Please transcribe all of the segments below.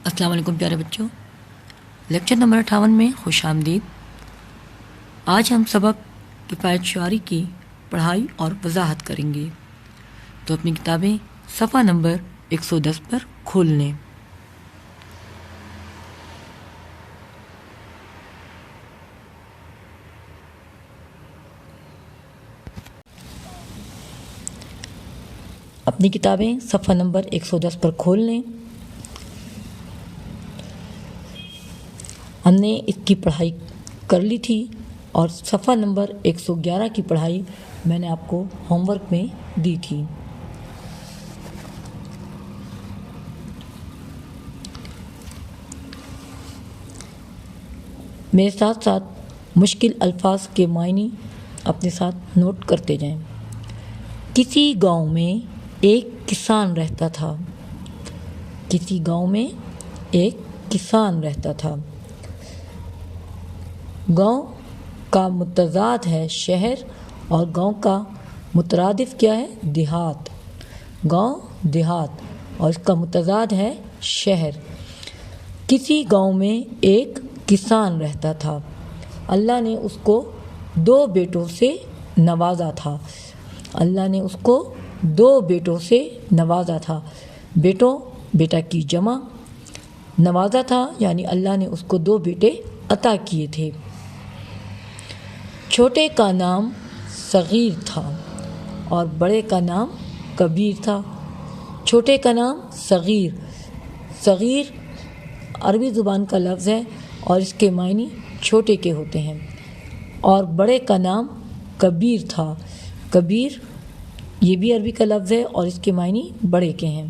السلام علیکم پیارے بچوں، لیکچر نمبر 58 میں خوش آمدید۔ آج ہم سبق کفایت شعاری کی پڑھائی اور وضاحت کریں گے، تو اپنی کتابیں صفحہ نمبر 110 پر کھول لیں۔ اپنی کتابیں صفحہ نمبر 110 پر کھول لیں۔ ہم نے اس کی پڑھائی کر لی تھی اور صفحہ نمبر 111 کی پڑھائی میں نے آپ کو ہوم ورک میں دی تھی۔ میرے ساتھ ساتھ مشکل الفاظ کے معنی اپنے ساتھ نوٹ کرتے جائیں۔ کسی گاؤں میں ایک کسان رہتا تھا۔ کسی گاؤں میں ایک کسان رہتا تھا۔ گاؤں کا متضاد ہے شہر اور گاؤں کا مترادف کیا ہے؟ دیہات۔ گاؤں دیہات اور اس کا متضاد ہے شہر۔ کسی گاؤں میں ایک کسان رہتا تھا۔ اللہ نے اس کو 2 بیٹوں سے نوازا تھا۔ اللہ نے اس کو 2 بیٹوں سے نوازا تھا۔ بیٹا کی جمع، نوازا تھا یعنی اللہ نے اس کو 2 بیٹے عطا کیے تھے۔ چھوٹے کا نام صغیر تھا اور بڑے کا نام کبیر تھا۔ چھوٹے کا نام صغیر، صغیر عربی زبان کا لفظ ہے اور اس کے معنی چھوٹے کے ہوتے ہیں، اور بڑے کا نام کبیر تھا۔ کبیر یہ بھی عربی کا لفظ ہے اور اس کے معنی بڑے کے ہیں،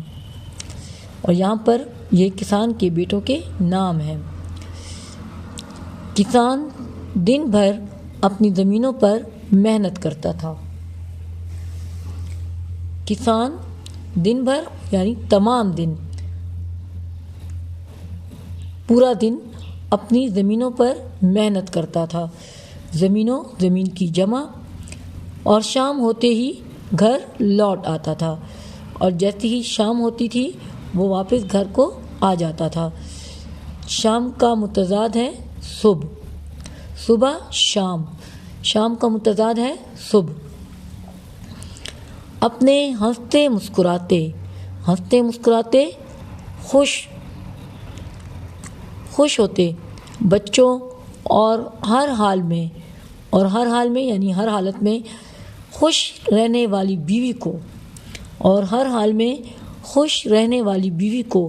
اور یہاں پر یہ کسان کے بیٹوں کے نام ہیں۔ کسان دن بھر اپنی زمینوں پر محنت کرتا تھا۔ کسان دن بھر یعنی تمام دن، پورا دن اپنی زمینوں پر محنت کرتا تھا۔ زمین کی جمع، اور شام ہوتے ہی گھر لوٹ آتا تھا، اور جیسے ہی شام ہوتی تھی وہ واپس گھر کو آ جاتا تھا۔ شام کا متضاد ہے صبح۔ صبح شام، شام کا متضاد ہے صبح۔ اپنے ہنستے مسکراتے خوش ہوتے بچوں اور ہر حال میں یعنی ہر حالت میں خوش رہنے والی بیوی کو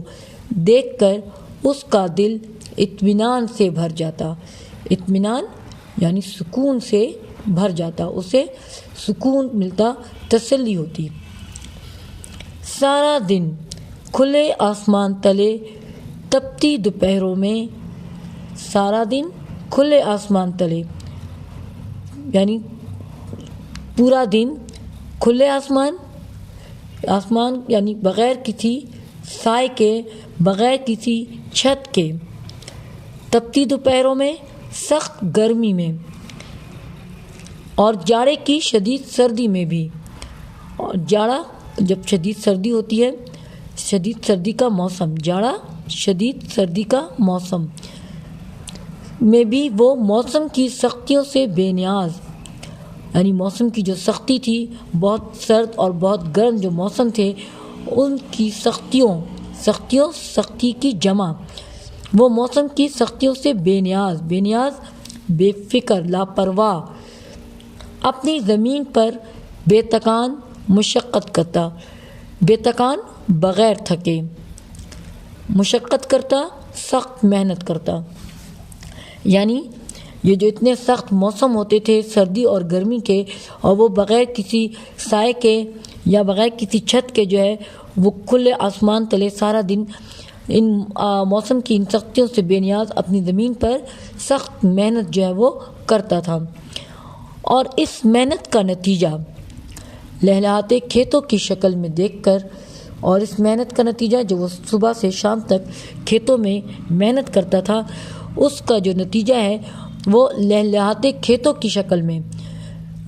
دیکھ کر اس کا دل اطمینان سے بھر جاتا۔ اطمینان یعنی سکون سے بھر جاتا، اسے سکون ملتا، تسلی ہوتی۔ سارا دن کھلے آسمان تلے تپتی دوپہروں میں، سارا دن کھلے آسمان تلے یعنی پورا دن کھلے آسمان یعنی بغیر کسی سائے کے، بغیر کسی چھت کے، تپتی دوپہروں میں، سخت گرمی میں، اور جاڑے کی شدید سردی میں بھی۔ اور جاڑا جب شدید سردی ہوتی ہے، شدید سردی کا موسم، جاڑا شدید سردی کا موسم میں بھی وہ موسم کی سختیوں سے بے نیاز، یعنی موسم کی جو سختی تھی، بہت سرد اور بہت گرم جو موسم تھے، ان کی سختی کی جمع، وہ موسم کی سختیوں سے بے نیاز، بے فکر، لاپرواہ، اپنی زمین پر بے تکان مشقت کرتا۔ بے تکان بغیر تھکے، مشقت کرتا، سخت محنت کرتا، یعنی یہ جو اتنے سخت موسم ہوتے تھے سردی اور گرمی کے، اور وہ بغیر کسی سائے کے یا بغیر کسی چھت کے جو ہے وہ کھلے آسمان تلے سارا دن ان موسم کی ان سختیوں سے بے نیاز اپنی زمین پر سخت محنت جو ہے وہ کرتا تھا۔ اور اس محنت کا نتیجہ لہلہاتے کھیتوں کی شکل میں دیکھ کر، اور اس محنت کا نتیجہ جو وہ صبح سے شام تک کھیتوں میں محنت کرتا تھا، اس کا جو نتیجہ ہے وہ لہلہاتے کھیتوں کی شکل میں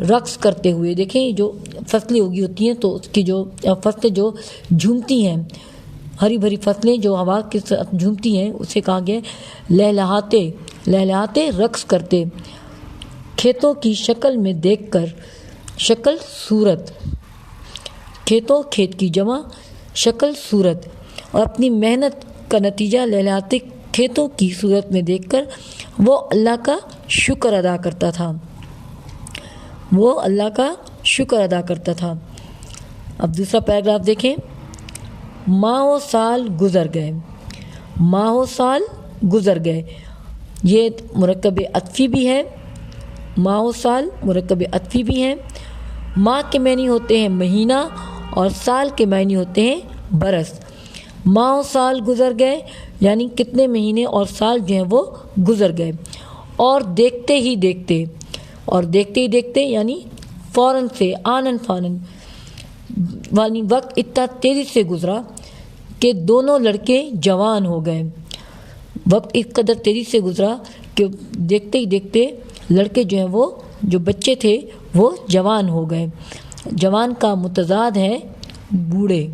رقص کرتے ہوئے، دیکھیں جو فصلیں اگی ہوتی ہیں تو اس کی جو فصلیں جو جھومتی ہیں، ہری بھری فصلیں جو ہوا کے ساتھ جھومتی ہیں اسے کہا گیا لہلہاتے لہلہاتے رقص کرتے، کھیتوں کی شکل میں دیکھ کر، شکل صورت، کھیتوں کھیت کی جمع، شکل صورت، اور اپنی محنت کا نتیجہ لہلہاتے کھیتوں کی صورت میں دیکھ کر وہ اللہ کا شکر ادا کرتا تھا، وہ اللہ کا شکر ادا کرتا تھا۔ اب دوسرا پیراگراف دیکھیں، ماہ و سال گزر گئے، ماہ و سال گزر گئے، یہ مرکب عطفی بھی ہے، ماہ و سال مرکب عطفی بھی ہیں۔ ماہ کے معنی ہوتے ہیں مہینہ اور سال کے معنی ہوتے ہیں برس۔ ماہ و سال گزر گئے یعنی کتنے مہینے اور سال جو ہیں وہ گزر گئے، اور دیکھتے ہی دیکھتے، اور دیکھتے ہی دیکھتے یعنی فوراً سے، آنن فانن، یعنی وقت اتنا تیزی سے گزرا کہ دونوں لڑکے جوان ہو گئے، وقت اس قدر تیزی سے گزرا کہ دیکھتے ہی دیکھتے لڑکے جو ہیں وہ جو بچے تھے وہ جوان ہو گئے۔ جوان کا متضاد ہے بوڑھے،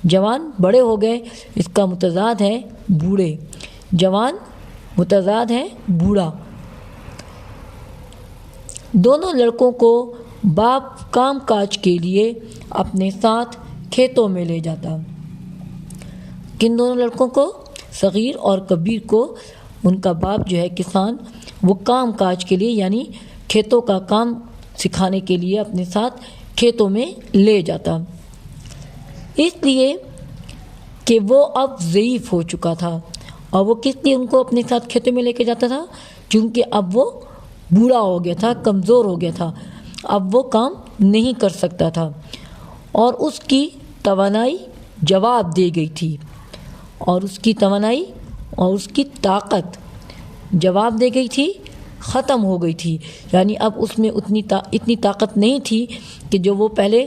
جوان بڑے ہو گئے، اس کا متضاد ہے بوڑھے، جوان متضاد ہے بوڑھا۔ دونوں لڑکوں کو باپ کام کاج کے لیے اپنے ساتھ کھیتوں میں لے جاتا۔ کن دونوں لڑکوں کو؟ صغیر اور کبیر کو ان کا باپ جو ہے کسان، وہ کام کاج کے لیے یعنی کھیتوں کا کام سکھانے کے لیے اپنے ساتھ کھیتوں میں لے جاتا، اس لیے کہ وہ اب ضعیف ہو چکا تھا۔ اور وہ کس لیے ان کو اپنے ساتھ کھیتوں میں لے کے جاتا تھا؟ چونکہ اب وہ بوڑھا ہو گیا تھا، کمزور ہو گیا تھا، اب وہ کام نہیں کر سکتا تھا، اور اس کی توانائی جواب دے گئی تھی، اور اس کی توانائی اور اس کی طاقت جواب دے گئی تھی، ختم ہو گئی تھی، یعنی اب اس میں اتنی طاقت نہیں تھی کہ جو وہ پہلے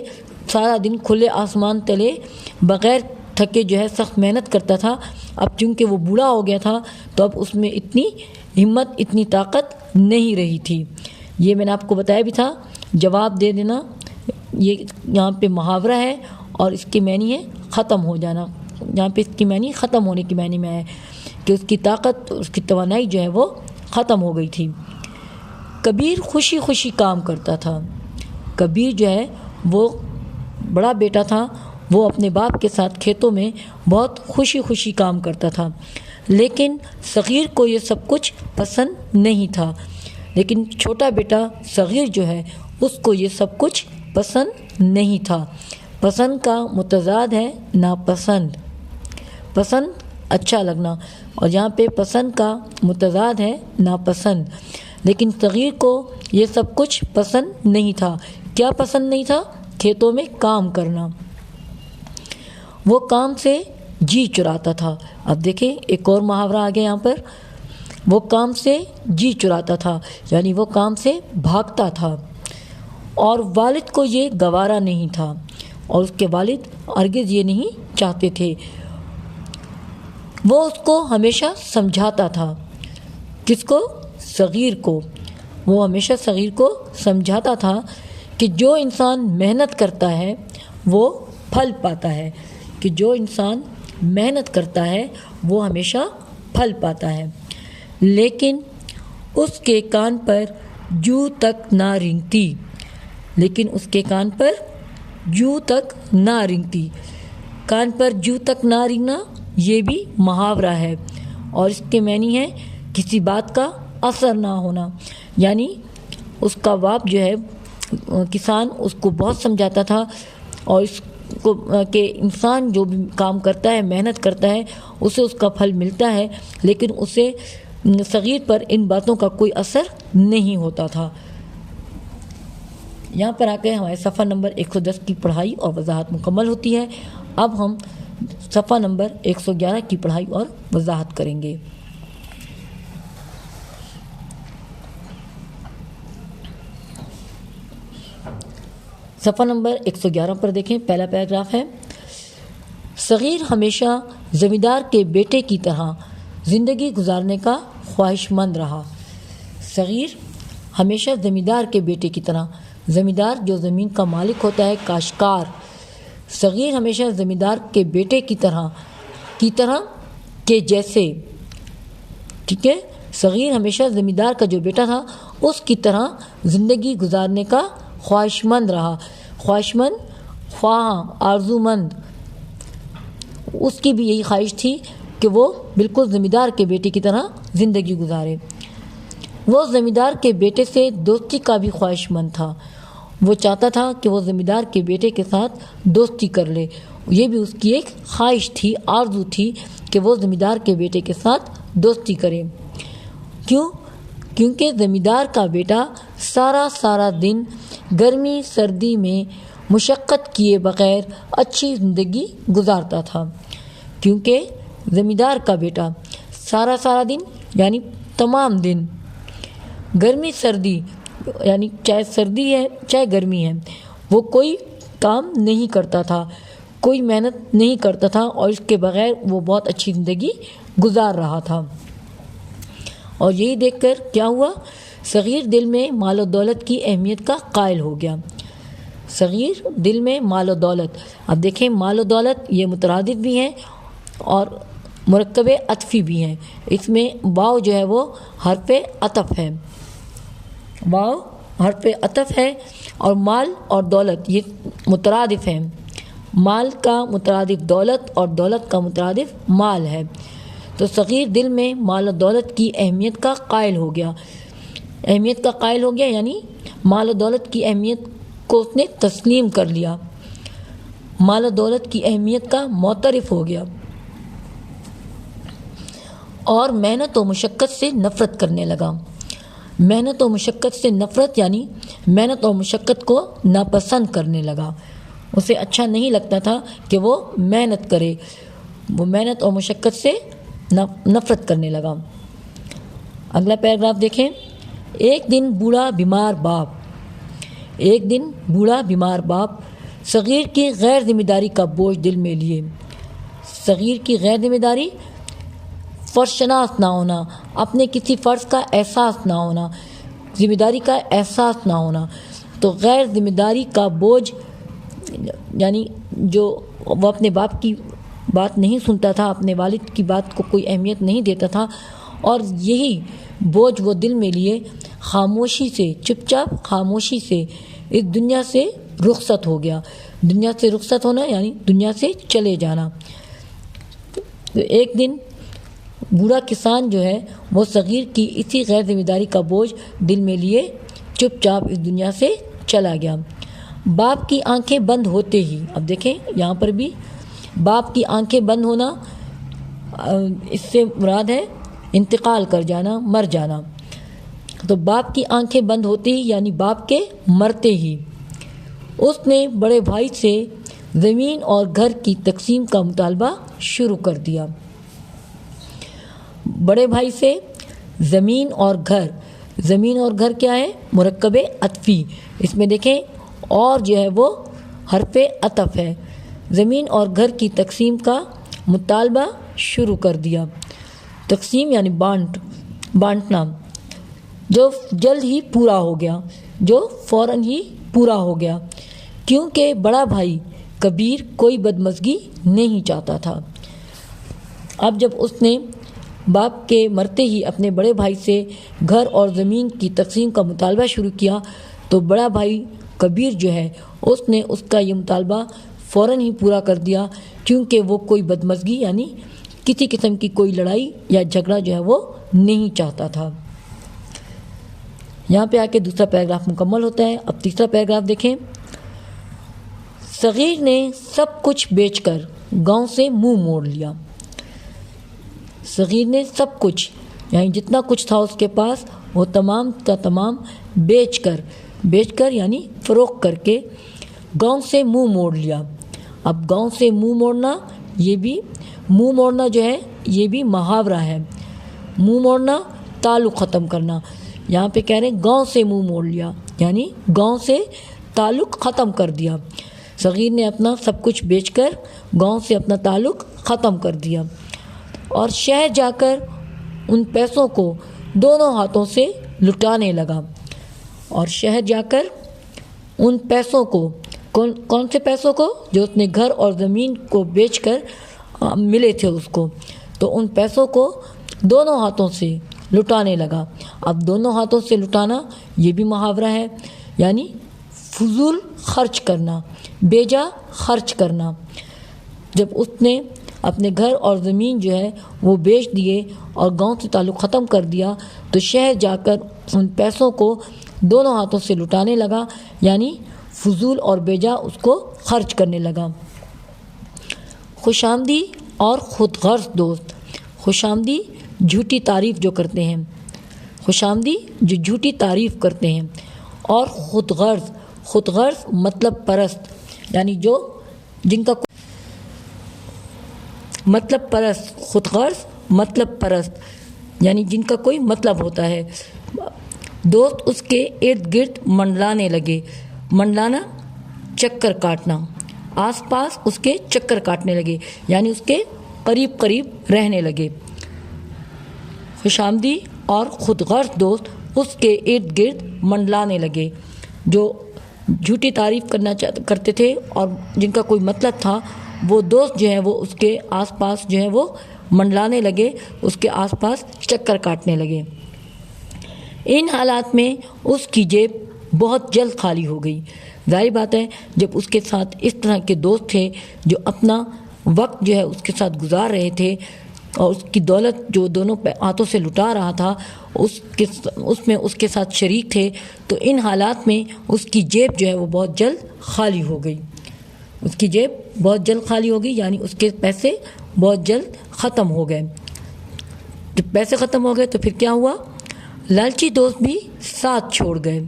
سارا دن کھلے آسمان تلے بغیر تھکے جو ہے سخت محنت کرتا تھا، اب چونکہ وہ بوڑھا ہو گیا تھا تو اب اس میں اتنی ہمت، اتنی طاقت نہیں رہی تھی۔ یہ میں نے آپ کو بتایا بھی تھا، جواب دے دینا یہ یہاں پہ محاورہ ہے، اور اس کے معنی ہے ختم ہو جانا، یہاں پہ اس کی معنی ختم ہونے کی معنی میں ہے کہ اس کی طاقت، اس کی توانائی جو ہے وہ ختم ہو گئی تھی۔ کبیر خوشی خوشی کام کرتا تھا، کبیر جو ہے وہ بڑا بیٹا تھا، وہ اپنے باپ کے ساتھ کھیتوں میں بہت خوشی خوشی کام کرتا تھا، لیکن صغیر کو یہ سب کچھ پسند نہیں تھا، لیکن چھوٹا بیٹا صغیر جو ہے اس کو یہ سب کچھ پسند نہیں تھا۔ پسند کا متضاد ہے ناپسند، پسند اچھا لگنا، اور یہاں پہ پسند کا متضاد ہے ناپسند، لیکن صغیر کو یہ سب کچھ پسند نہیں تھا۔ کیا پسند نہیں تھا؟ کھیتوں میں کام کرنا، وہ کام سے جی چراتا تھا۔ اب دیکھیں ایک اور محاورہ آ گیا یہاں پر، وہ کام سے جی چراتا تھا یعنی وہ کام سے بھاگتا تھا، اور والد کو یہ گوارا نہیں تھا، اور اس کے والد ہرگز یہ نہیں چاہتے تھے۔ وہ اس کو ہمیشہ سمجھاتا تھا، کس کو؟ صغیر کو۔ وہ ہمیشہ صغیر کو سمجھاتا تھا کہ جو انسان محنت کرتا ہے وہ پھل پاتا ہے، کہ جو انسان محنت کرتا ہے وہ ہمیشہ پھل پاتا ہے، لیکن اس کے کان پر جو تک نہ رینگتی، لیکن اس کے کان پر جو تک نہ رینگتی۔ کان پر جو تک نہ رینگنا یہ بھی محاورہ ہے، اور اس کے معنی ہے کسی بات کا اثر نہ ہونا، یعنی اس کا باپ جو ہے کسان اس کو بہت سمجھاتا تھا، اور اس کو کہ انسان جو بھی کام کرتا ہے، محنت کرتا ہے، اسے اس کا پھل ملتا ہے، لیکن اسے صغیر پر ان باتوں کا کوئی اثر نہیں ہوتا تھا۔ یہاں پر آ کے ہمارے صفحہ نمبر 110 کی پڑھائی اور وضاحت مکمل ہوتی ہے۔ اب ہم صفحہ نمبر 111 کی پڑھائی اور وضاحت کریں گے۔ صفحہ نمبر 111 پر دیکھیں، پہلا پیراگراف ہے، صغیر ہمیشہ زمیندار کے بیٹے کی طرح زندگی گزارنے کا خواہش مند رہا۔ صغیر ہمیشہ زمیندار کے بیٹے کی طرح، زمیندار جو زمین کا مالک ہوتا ہے، کاشتکار، صغیر ہمیشہ زمیندار کے بیٹے کی طرح کی طرح کے جیسے، ٹھیک ہے، صغیر ہمیشہ زمیندار کا جو بیٹا تھا اس کی طرح زندگی گزارنے کا خواہش مند رہا، خواہش مند، خواہاں، آرزو مند، اس کی بھی یہی خواہش تھی کہ وہ بالکل زمیندار کے بیٹے کی طرح زندگی گزارے۔ وہ زمیندار کے بیٹے سے دوستی کا بھی خواہش مند تھا، وہ چاہتا تھا کہ وہ زمیندار کے بیٹے کے ساتھ دوستی کر لے، یہ بھی اس کی ایک خواہش تھی، آرزو تھی کہ وہ زمیندار کے بیٹے کے ساتھ دوستی کرے۔ کیونکہ زمیندار کا بیٹا سارا دن گرمی سردی میں مشقت کیے بغیر اچھی زندگی گزارتا تھا۔ کیونکہ زمیندار کا بیٹا سارا دن یعنی تمام دن، گرمی سردی یعنی چاہے سردی ہے چاہے گرمی ہے، وہ کوئی کام نہیں کرتا تھا، کوئی محنت نہیں کرتا تھا، اور اس کے بغیر وہ بہت اچھی زندگی گزار رہا تھا۔ اور یہی دیکھ کر کیا ہوا، صغیر دل میں مال و دولت کی اہمیت کا قائل ہو گیا۔ صغیر دل میں مال و دولت، اب دیکھیں مال و دولت یہ مترادف بھی ہیں اور مرکب عطفی بھی ہیں، اس میں واو جو ہے وہ حرف عطف ہے، واو حرف عطف ہے، اور مال اور دولت یہ مترادف ہیں، مال کا مترادف دولت اور دولت کا مترادف مال ہے، تو صغیر دل میں مال و دولت کی اہمیت کا قائل ہو گیا، اہمیت کا قائل ہو گیا یعنی مال و دولت کی اہمیت کو اس نے تسلیم کر لیا، مال و دولت کی اہمیت کا معترف ہو گیا، اور محنت و مشقت سے نفرت کرنے لگا۔ محنت و مشقت سے نفرت یعنی محنت اور مشقت کو ناپسند کرنے لگا، اسے اچھا نہیں لگتا تھا کہ وہ محنت کرے، وہ محنت اور مشقت سے نفرت کرنے لگا۔ اگلا پیراگراف دیکھیں، ایک دن بوڑھا بیمار باپ صغیر کی غیر ذمہ داری کا بوجھ دل میں لیے، صغیر کی غیر ذمہ داری، فرض شناس نہ ہونا، اپنے کسی فرض کا احساس نہ ہونا، ذمہ داری کا احساس نہ ہونا، تو غیر ذمہ داری کا بوجھ یعنی جو وہ اپنے باپ کی بات نہیں سنتا تھا، اپنے والد کی بات کو کوئی اہمیت نہیں دیتا تھا، اور یہی بوجھ وہ دل میں لیے خاموشی سے، چپ چاپ خاموشی سے اس دنیا سے رخصت ہو گیا۔ دنیا سے رخصت ہونا یعنی دنیا سے چلے جانا۔ تو ایک دن بوڑھا کسان جو ہے وہ صغیر کی اسی غیر ذمہ داری کا بوجھ دل میں لیے چپ چاپ اس دنیا سے چلا گیا۔ باپ کی آنکھیں بند ہوتے ہی، اب دیکھیں یہاں پر بھی باپ کی آنکھیں بند ہونا، اس سے مراد ہے انتقال کر جانا، مر جانا، تو باپ کی آنکھیں بند ہوتے ہی یعنی باپ کے مرتے ہی اس نے بڑے بھائی سے زمین اور گھر کی تقسیم کا مطالبہ شروع کر دیا۔ بڑے بھائی سے زمین اور گھر کیا ہے؟ مرکب عطفی، اس میں دیکھیں اور جو ہے وہ حرف عطف ہے، زمین اور گھر کی تقسیم کا مطالبہ شروع کر دیا۔ تقسیم یعنی بانٹنا، جو جلد ہی پورا ہو گیا، جو فوراً ہی پورا ہو گیا، کیونکہ بڑا بھائی کبیر کوئی بدمزگی نہیں چاہتا تھا۔ اب جب اس نے باپ کے مرتے ہی اپنے بڑے بھائی سے گھر اور زمین کی تقسیم کا مطالبہ شروع کیا، تو بڑا بھائی کبیر جو ہے اس نے اس کا یہ مطالبہ فوراً ہی پورا کر دیا، کیونکہ وہ کوئی بدمزگی یعنی کسی قسم کی کوئی لڑائی یا جھگڑا جو ہے وہ نہیں چاہتا تھا۔ یہاں پہ آ کے دوسرا پیراگراف مکمل ہوتا ہے۔ اب تیسرا پیراگراف دیکھیں، صغیر نے سب کچھ بیچ کر گاؤں سے منہ موڑ لیا۔ صغیر نے سب کچھ یعنی جتنا کچھ تھا اس کے پاس وہ تمام کا تمام بیچ کر یعنی فروخت کر کے گاؤں سے منہ موڑ لیا۔ اب گاؤں سے منہ موڑنا، یہ بھی منہ موڑنا جو ہے یہ بھی محاورہ ہے۔ منہ موڑنا تعلق ختم کرنا، یہاں پہ کہہ رہے ہیں گاؤں سے منہ موڑ لیا یعنی گاؤں سے تعلق ختم کر دیا۔ صغیر نے اپنا سب کچھ بیچ کر گاؤں سے اپنا تعلق ختم کر دیا، اور شہر جا کر ان پیسوں کو دونوں ہاتھوں سے لٹانے لگا۔ اور شہر جا کر ان پیسوں کو، کون سے پیسوں کو؟ جو اس نے گھر اور زمین کو بیچ کر ملے تھے اس کو، تو ان پیسوں کو دونوں ہاتھوں سے لٹانے لگا۔ اب دونوں ہاتھوں سے لٹانا یہ بھی محاورہ ہے، یعنی فضول خرچ کرنا، بیجا خرچ کرنا۔ جب اس نے اپنے گھر اور زمین جو ہے وہ بیچ دیے اور گاؤں سے تعلق ختم کر دیا، تو شہر جا کر ان پیسوں کو دونوں ہاتھوں سے لٹانے لگا، یعنی فضول اور بیجا اس کو خرچ کرنے لگا۔ خوش آمدی اور خود غرض دوست۔ خوش آمدی جھوٹی تعریف جو کرتے ہیں، خوش آمدی جو جھوٹی تعریف کرتے ہیں، اور خود غرض، خود غرض مطلب پرست، یعنی جو جن کا مطلب پرست، خود غرض مطلب پرست یعنی جن کا کوئی مطلب ہوتا ہے۔ دوست اس کے ارد گرد منڈلانے لگے۔ منڈلانا چکر کاٹنا، آس پاس اس کے چکر کاٹنے لگے، یعنی اس کے قریب قریب رہنے لگے۔ خوش آمدی اور خود غرض دوست اس کے ارد گرد منڈلانے لگے، جو جھوٹی تعریف کرتے تھے اور جن کا کوئی مطلب تھا، وہ دوست جو ہیں وہ اس کے آس پاس جو ہیں وہ منڈلانے لگے، اس کے آس پاس چکر کاٹنے لگے۔ ان حالات میں اس کی جیب بہت جلد خالی ہو گئی۔ ظاہر بات ہے، جب اس کے ساتھ اس طرح کے دوست تھے جو اپنا وقت جو ہے اس کے ساتھ گزار رہے تھے اور اس کی دولت جو دونوں ہاتھوں سے لٹا رہا تھا اس میں اس کے ساتھ شریک تھے، تو ان حالات میں اس کی جیب جو ہے وہ بہت جلد خالی ہو گئی۔ اس کی جیب بہت جلد خالی ہو گئی، یعنی اس کے پیسے بہت جلد ختم ہو گئے۔ جب پیسے ختم ہو گئے تو پھر کیا ہوا؟ لالچی دوست بھی ساتھ چھوڑ گئے۔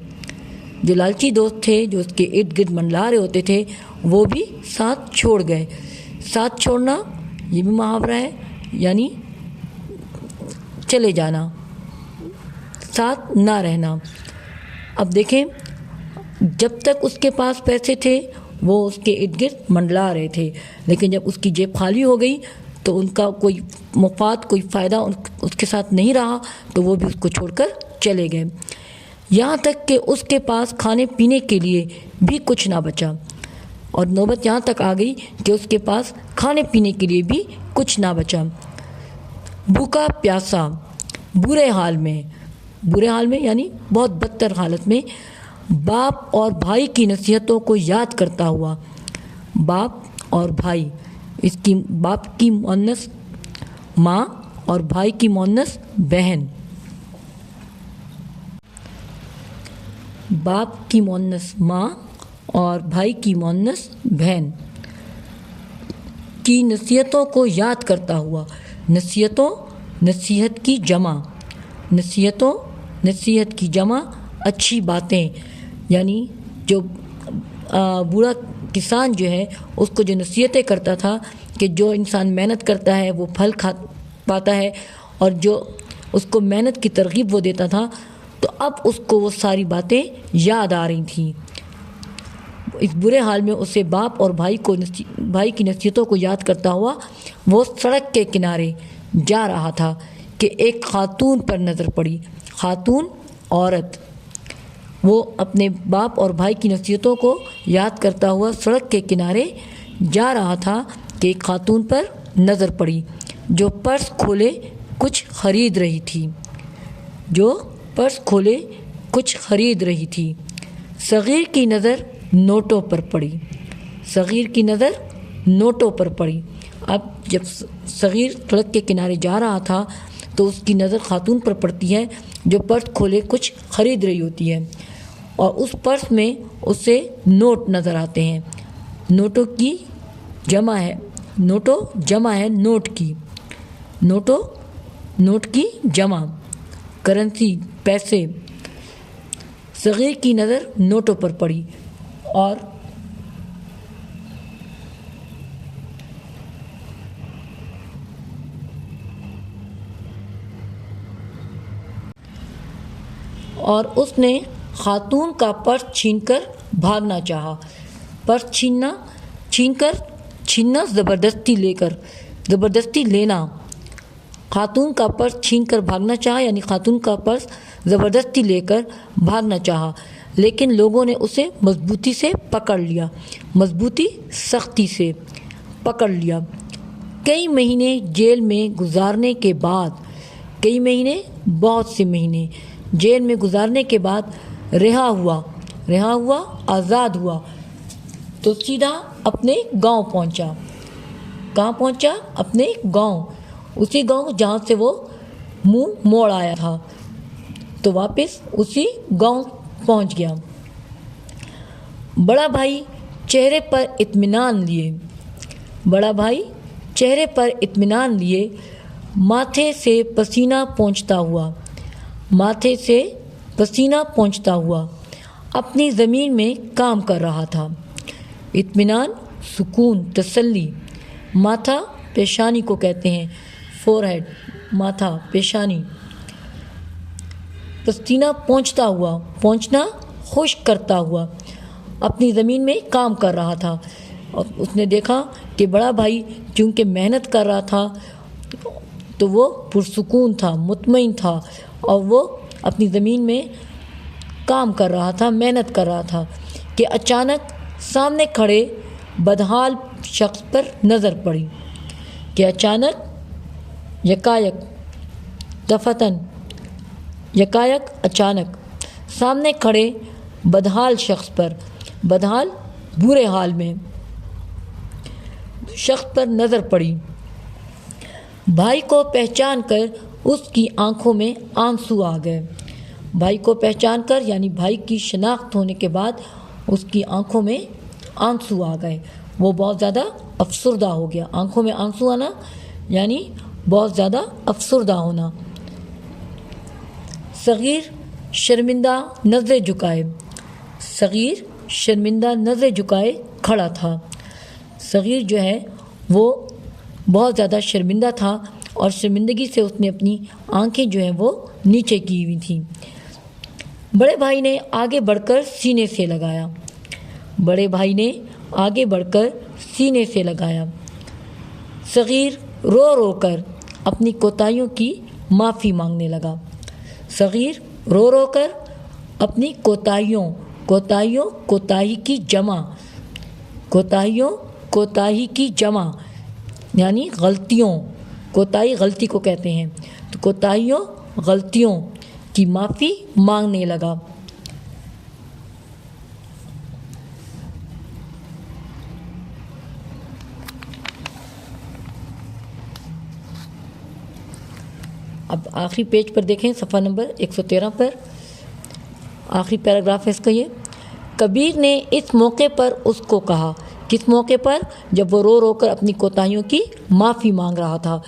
جو لالچی دوست تھے جو اس کے ارد گرد منڈلا رہے ہوتے تھے، وہ بھی ساتھ چھوڑ گئے۔ ساتھ چھوڑنا یہ بھی محاورہ ہے، یعنی چلے جانا، ساتھ نہ رہنا۔ اب دیکھیں، جب تک اس کے پاس پیسے تھے وہ اس کے ارد گرد منڈلا رہے تھے، لیکن جب اس کی جیب خالی ہو گئی تو ان کا کوئی مفاد، کوئی فائدہ اس کے ساتھ نہیں رہا، تو وہ بھی اس کو چھوڑ کر چلے گئے، یہاں تک کہ اس کے پاس کھانے پینے کے لیے بھی کچھ نہ بچا۔ اور نوبت یہاں تک آ گئی کہ اس کے پاس کھانے پینے کے لیے بھی کچھ نہ بچا۔ بھوکا پیاسا، برے حال میں یعنی بہت بدتر حالت میں، باپ اور بھائی کی نصیحتوں کو یاد کرتا ہوا۔ باپ اور بھائی، اس کی باپ کی مؤنث ماں اور بھائی کی مؤنث بہن، باپ کی مؤنث ماں اور بھائی کی مؤنث بہن کی نصیحتوں کو یاد کرتا ہوا۔ نصیحت کی جمع اچھی باتیں، یعنی جو بوڑھا کسان جو ہے اس کو جو نصیحتیں کرتا تھا کہ جو انسان محنت کرتا ہے وہ پھل پاتا ہے، اور جو اس کو محنت کی ترغیب وہ دیتا تھا، تو اب اس کو وہ ساری باتیں یاد آ رہی تھیں۔ اس برے حال میں اسے باپ اور بھائی کی نصیحتوں کو یاد کرتا ہوا وہ سڑک کے کنارے جا رہا تھا کہ ایک خاتون پر نظر پڑی۔ خاتون، عورت۔ وہ اپنے باپ اور بھائی کی نصیحتوں کو یاد کرتا ہوا سڑک کے کنارے جا رہا تھا کہ ایک خاتون پر نظر پڑی جو پرس کھولے کچھ خرید رہی تھی۔ صغیر کی نظر نوٹوں پر پڑی۔ اب جب صغیر سڑک کے کنارے جا رہا تھا تو اس کی نظر خاتون پر پڑتی ہے جو پرس کھولے کچھ خرید رہی ہوتی ہے، اور اس پرس میں اسے نوٹ نظر آتے ہیں۔ نوٹوں جمع ہے نوٹ کی جمع، کرنسی، پیسے۔ صغیر کی نظر نوٹوں پر پڑی اور اس نے خاتون کا پرس چھین کر بھاگنا چاہا۔ پرس چھیننا زبردستی لینا۔ خاتون کا پرس چھین کر بھاگنا چاہا، یعنی خاتون کا پرس زبردستی لے کر بھاگنا چاہا، لیکن لوگوں نے اسے سختی سے پکڑ لیا۔ کئی مہینے جیل میں گزارنے کے بعد، کئی مہینے بہت سے مہینے جیل میں گزارنے کے بعد رہا ہوا آزاد ہوا تو سیدھا اپنے گاؤں پہنچا۔ کہاں پہنچا؟ اپنے گاؤں، اسی گاؤں جہاں سے وہ منہ موڑ آیا تھا، تو واپس اسی گاؤں پہنچ گیا۔ بڑا بھائی چہرے پر اطمینان لیے ماتھے سے پسینہ پہنچتا ہوا اپنی زمین میں کام کر رہا تھا۔ اطمینان، سکون، تسلی۔ ماتھا پیشانی کو کہتے ہیں، فور ہیڈ، ماتھا پیشانی۔ پسینہ پہنچنا خشک کرتا ہوا اپنی زمین میں کام کر رہا تھا، اور اس نے دیکھا کہ بڑا بھائی چونکہ محنت کر رہا تھا تو وہ پرسکون تھا، مطمئن تھا، اور وہ اپنی زمین میں کام کر رہا تھا، محنت کر رہا تھا کہ اچانک سامنے کھڑے بدحال شخص پر نظر پڑی، کہ اچانک سامنے کھڑے بدحال شخص پر، بدحال برے حال میں شخص پر نظر پڑی۔ بھائی کو پہچان کر اس کی آنکھوں میں آنسو آ گئے۔ بھائی کو پہچان کر یعنی بھائی کی شناخت ہونے کے بعد اس کی آنکھوں میں آنسو آ گئے، وہ بہت زیادہ افسردہ ہو گیا۔ آنکھوں میں آنسو آنا یعنی بہت زیادہ افسردہ ہونا۔ صغیر شرمندہ نظریں جھکائے کھڑا تھا۔ صغیر جو ہے وہ بہت زیادہ شرمندہ تھا، اور شرمندگی سے اس نے اپنی آنکھیں جو ہیں وہ نیچے کی ہوئی تھیں۔ بڑے بھائی نے آگے بڑھ کر سینے سے لگایا۔ صغیر رو رو کر اپنی کوتاہیوں کی معافی مانگنے لگا۔ صغیر رو رو کر اپنی کوتاہی کی جمع یعنی غلطیوں، کوتاہی غلطی کو کہتے ہیں، تو غلطیوں کی معافی مانگنے لگا۔ اب آخری پیج پر دیکھیں، صفحہ نمبر 113 پر آخری پیراگراف ہے اس کا یہ۔ کبیر نے اس موقع پر اس کو کہا، کس موقع پر؟ جب وہ رو رو کر اپنی کوتاہیوں کی معافی مانگ رہا تھا،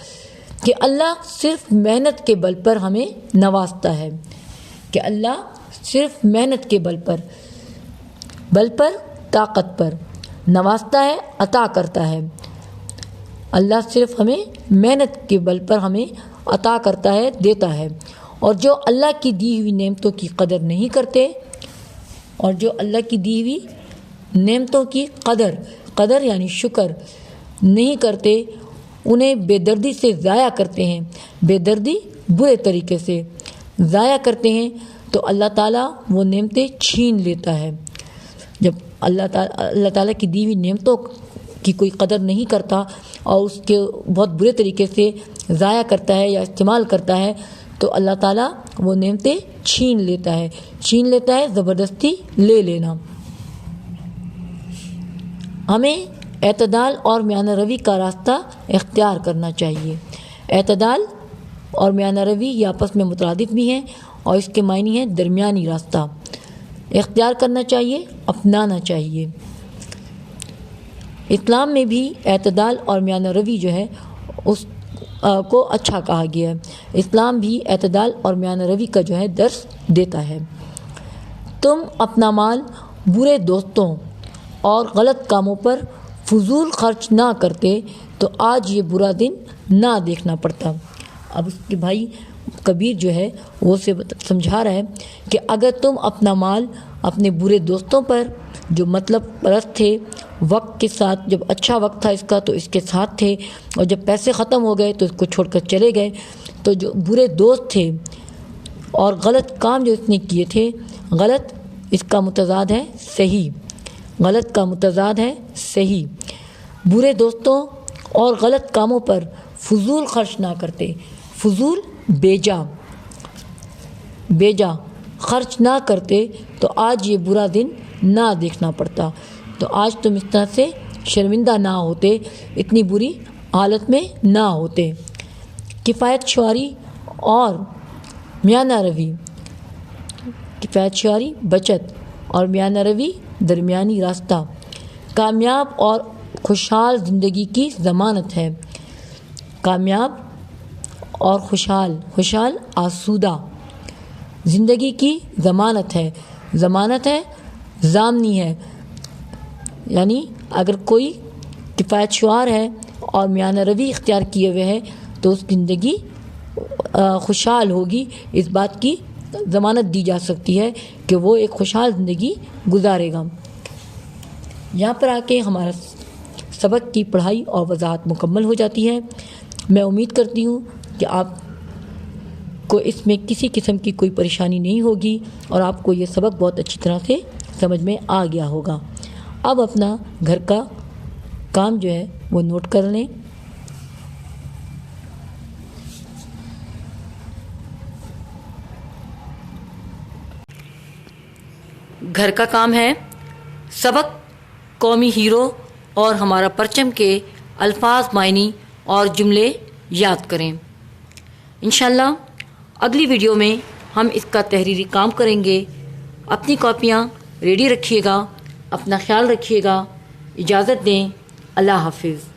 کہ اللہ صرف محنت کے بل پر ہمیں نوازتا ہے، کہ اللہ صرف محنت کے بل پر طاقت پر نوازتا ہے، عطا کرتا ہے۔ اللہ صرف ہمیں محنت کے بل پر ہمیں عطا کرتا ہے، دیتا ہے، اور جو اللہ کی دی ہوئی نعمتوں کی قدر نہیں کرتے، اور جو اللہ کی دی ہوئی نعمتوں کی قدر یعنی شکر نہیں کرتے، انہیں بے دردی سے ضائع کرتے ہیں، بے دردی برے طریقے سے ضائع کرتے ہیں، تو اللہ تعالیٰ وہ نعمتیں چھین لیتا ہے۔ جب اللہ تعالیٰ کی دی ہوئی نعمتوں کی کوئی قدر نہیں کرتا اور اس کے بہت برے طریقے سے ضائع کرتا ہے یا استعمال کرتا ہے، تو اللہ تعالیٰ وہ نعمتیں چھین لیتا ہے، زبردستی لے لینا۔ ہمیں اعتدال اور میانہ روی کا راستہ اختیار کرنا چاہیے۔ اعتدال اور میانہ روی یہ آپس میں مترادف بھی ہیں، اور اس کے معنی ہے درمیانی راستہ اختیار کرنا چاہیے، اپنانا چاہیے۔ اسلام میں بھی اعتدال اور میانہ روی جو ہے اس کو اچھا کہا گیا ہے۔ اسلام بھی اعتدال اور میانہ روی کا جو ہے درس دیتا ہے۔ تم اپنا مال برے دوستوں اور غلط کاموں پر فضول خرچ نہ کرتے تو آج یہ برا دن نہ دیکھنا پڑتا۔ اب اس کے بھائی کبیر جو ہے وہ اسے سمجھا رہا ہے کہ اگر تم اپنا مال اپنے برے دوستوں پر جو مطلب پرست تھے، وقت کے ساتھ جب اچھا وقت تھا اس کا تو اس کے ساتھ تھے، اور جب پیسے ختم ہو گئے تو اس کو چھوڑ کر چلے گئے، تو جو برے دوست تھے اور غلط کام جو اس نے کیے تھے، غلط اس کا متضاد ہے صحیح، غلط کا متضاد ہے صحیح۔ برے دوستوں اور غلط کاموں پر فضول خرچ نہ کرتے. فضول بیجا خرچ نہ کرتے تو آج یہ برا دن نہ دیکھنا پڑتا. تو آج تم اس طرح سے شرمندہ نہ ہوتے، اتنی بری حالت میں نہ ہوتے. کفایت شعاری اور میانہ روی. کفایت شعاری بچت اور میانہ روی درمیانی راستہ کامیاب اور خوشحال زندگی کی ضمانت ہے. کامیاب اور خوشحال آسودہ زندگی کی ضمانت ہے. ضمانت ہے، ضامنی ہے. یعنی اگر کوئی کفایت شعار ہے اور میانہ روی اختیار کیے ہوئے ہے تو اس زندگی خوشحال ہوگی. اس بات کی ضمانت دی جا سکتی ہے کہ وہ ایک خوشحال زندگی گزارے گا. یہاں پر آ کے ہمارا سبق کی پڑھائی اور وضاحت مکمل ہو جاتی ہے. میں امید کرتی ہوں کہ آپ کو اس میں کسی قسم کی کوئی پریشانی نہیں ہوگی اور آپ کو یہ سبق بہت اچھی طرح سے سمجھ میں آ گیا ہوگا. اب اپنا گھر کا کام جو ہے وہ نوٹ کر لیں. گھر کا کام ہے سبق قومی ہیرو اور ہمارا پرچم کے الفاظ، معنی اور جملے یاد کریں. انشاءاللہ اگلی ویڈیو میں ہم اس کا تحریری کام کریں گے. اپنی کاپیاں ریڈی رکھیے گا. اپنا خیال رکھیے گا. اجازت دیں. اللہ حافظ.